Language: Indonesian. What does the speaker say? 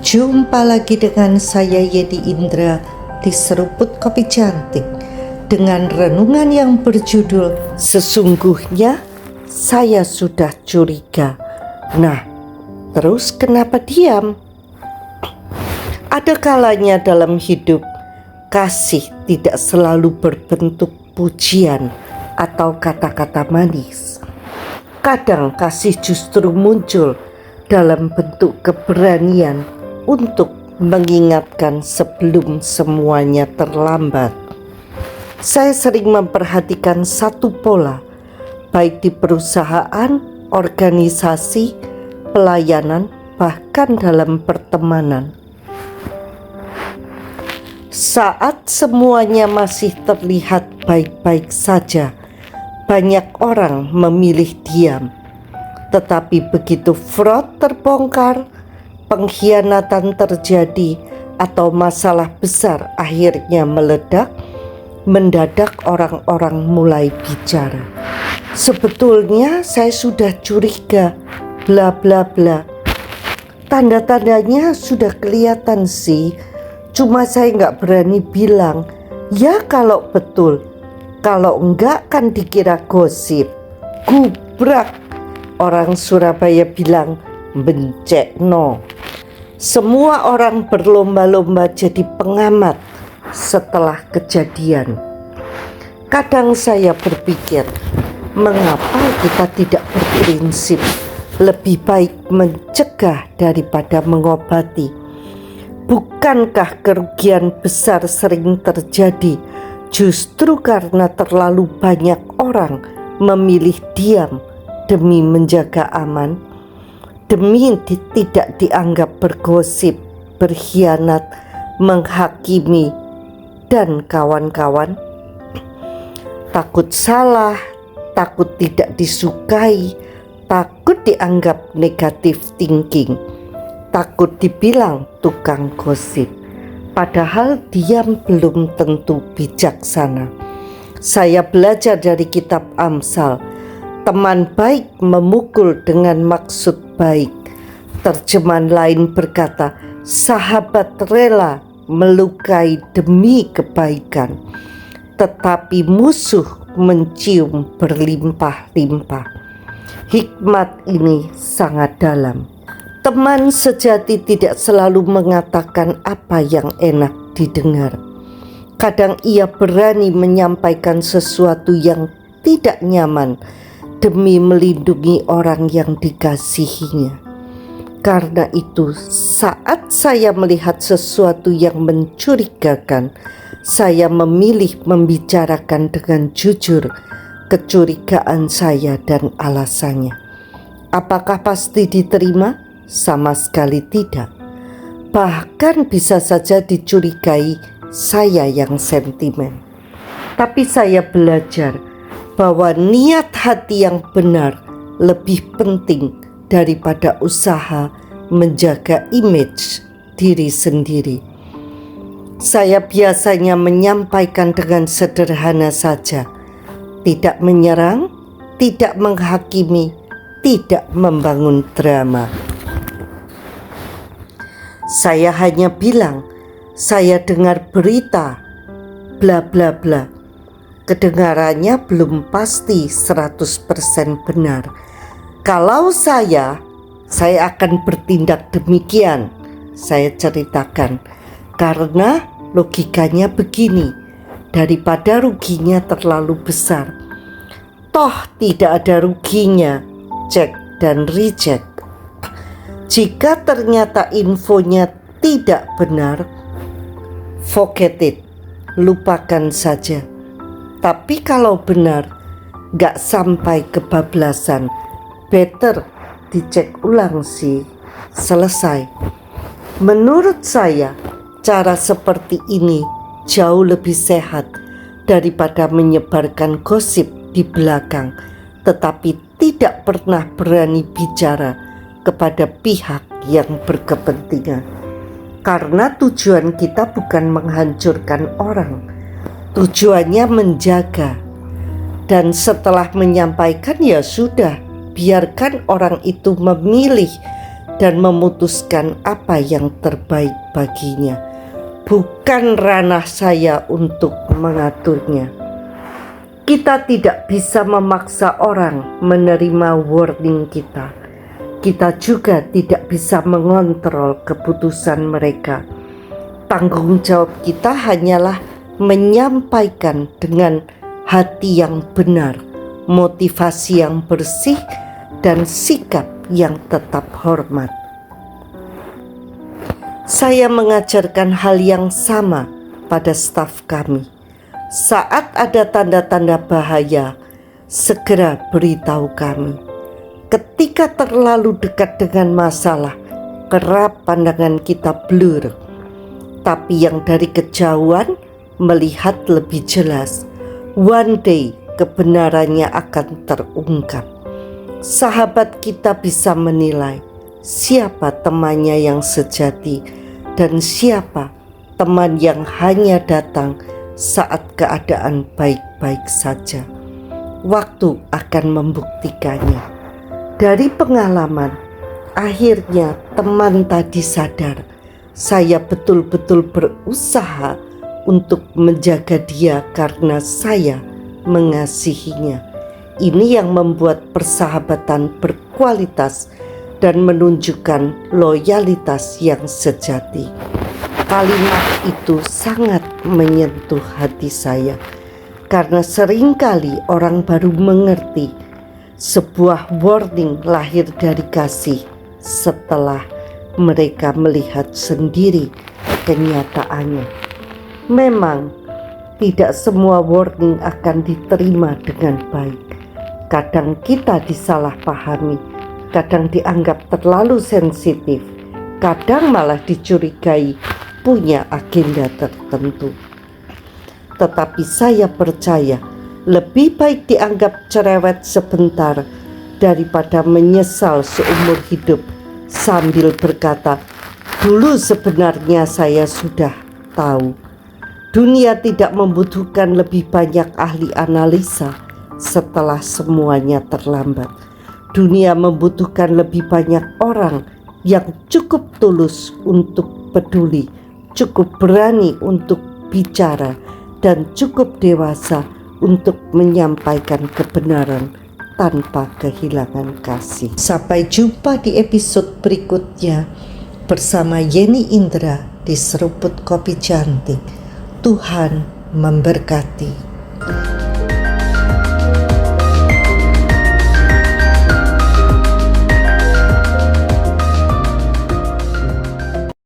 Jumpa lagi dengan saya Yedi Indra di Seruput Kopi Cantik dengan renungan yang berjudul Sesungguhnya Saya Sudah Curiga. Nah, terus kenapa diam? Ada kalanya dalam hidup kasih tidak selalu berbentuk pujian atau kata-kata manis. Kadang kasih justru muncul dalam bentuk keberanian untuk mengingatkan sebelum semuanya terlambat. Saya sering memperhatikan satu pola, baik di perusahaan, organisasi, pelayanan, bahkan dalam pertemanan. Saat semuanya masih terlihat baik-baik saja, banyak orang memilih diam. Tetapi begitu fraud terbongkar, pengkhianatan terjadi, atau masalah besar akhirnya meledak, mendadak orang-orang mulai bicara. Sebetulnya saya sudah curiga, bla bla bla. Tanda-tandanya sudah kelihatan sih, cuma saya nggak berani bilang. Ya kalau betul, kalau enggak kan dikira gosip. Gubrak, orang Surabaya bilang, bencekno. Semua orang berlomba-lomba jadi pengamat setelah kejadian. Kadang saya berpikir, mengapa kita tidak berprinsip lebih baik mencegah daripada mengobati? Bukankah kerugian besar sering terjadi justru karena terlalu banyak orang memilih diam demi menjaga aman? Demi tidak dianggap bergosip, berkhianat, menghakimi, dan kawan-kawan. Takut salah, takut tidak disukai, takut dianggap negatif thinking, takut dibilang tukang gosip. Padahal diam belum tentu bijaksana. Saya belajar dari kitab Amsal, teman baik memukul dengan maksud baik. Terjemahan lain berkata, sahabat rela melukai demi kebaikan, tetapi musuh mencium berlimpah-limpah. Hikmat ini sangat dalam. Teman sejati tidak selalu mengatakan apa yang enak didengar. Kadang ia berani menyampaikan sesuatu yang tidak nyaman demi melindungi orang yang dikasihinya. Karena itu, saat saya melihat sesuatu yang mencurigakan, saya memilih membicarakan dengan jujur kecurigaan saya dan alasannya. Apakah pasti diterima? Sama sekali tidak. Bahkan bisa saja dicurigai saya yang sentimen. Tapi saya belajar bahwa niat hati yang benar lebih penting daripada usaha menjaga image diri sendiri. Saya biasanya menyampaikan dengan sederhana saja, tidak menyerang, tidak menghakimi, tidak membangun drama. Saya hanya bilang, saya dengar berita, bla bla bla. Kedengarannya belum pasti 100% benar. Kalau saya akan bertindak demikian, saya ceritakan. Karena logikanya begini, daripada ruginya terlalu besar. Toh tidak ada ruginya, cek dan reject. Jika ternyata infonya tidak benar, forget it, lupakan saja. Tapi kalau benar, gak sampai kebablasan, better dicek ulang sih, selesai. Menurut saya, cara seperti ini jauh lebih sehat daripada menyebarkan gosip di belakang, tetapi tidak pernah berani bicara kepada pihak yang berkepentingan. Karena tujuan kita bukan menghancurkan orang, tujuannya menjaga. Dan setelah menyampaikan ya sudah, biarkan orang itu memilih dan memutuskan apa yang terbaik baginya. Bukan ranah saya untuk mengaturnya. Kita tidak bisa memaksa orang menerima warning kita. Kita juga tidak bisa mengontrol keputusan mereka. Tanggung jawab kita hanyalah menyampaikan dengan hati yang benar, motivasi yang bersih, dan sikap yang tetap hormat. Saya mengajarkan hal yang sama pada staf kami. Saat ada tanda-tanda bahaya, segera beritahu kami. Ketika terlalu dekat dengan masalah, kerap pandangan kita blur. Tapi yang dari kejauhan melihat lebih jelas. One day kebenarannya akan terungkap. Sahabat kita bisa menilai siapa temannya yang sejati dan siapa teman yang hanya datang saat keadaan baik-baik saja. Waktu akan membuktikannya. Dari pengalaman, akhirnya teman tadi sadar. Saya betul-betul berusaha untuk menjaga dia karena saya mengasihinya. Ini yang membuat persahabatan berkualitas dan menunjukkan loyalitas yang sejati. Kalimat itu sangat menyentuh hati saya karena seringkali orang baru mengerti sebuah warning lahir dari kasih setelah mereka melihat sendiri kenyataannya. Memang tidak semua warning akan diterima dengan baik. Kadang kita disalahpahami, kadang dianggap terlalu sensitif, kadang malah dicurigai punya agenda tertentu. Tetapi saya percaya lebih baik dianggap cerewet sebentar daripada menyesal seumur hidup sambil berkata, "Dulu sebenarnya saya sudah tahu." Dunia tidak membutuhkan lebih banyak ahli analisa setelah semuanya terlambat. Dunia membutuhkan lebih banyak orang yang cukup tulus untuk peduli, cukup berani untuk bicara, dan cukup dewasa untuk menyampaikan kebenaran tanpa kehilangan kasih. Sampai jumpa di episode berikutnya bersama Yeni Indra di Seruput Kopi Cantik. Tuhan memberkati.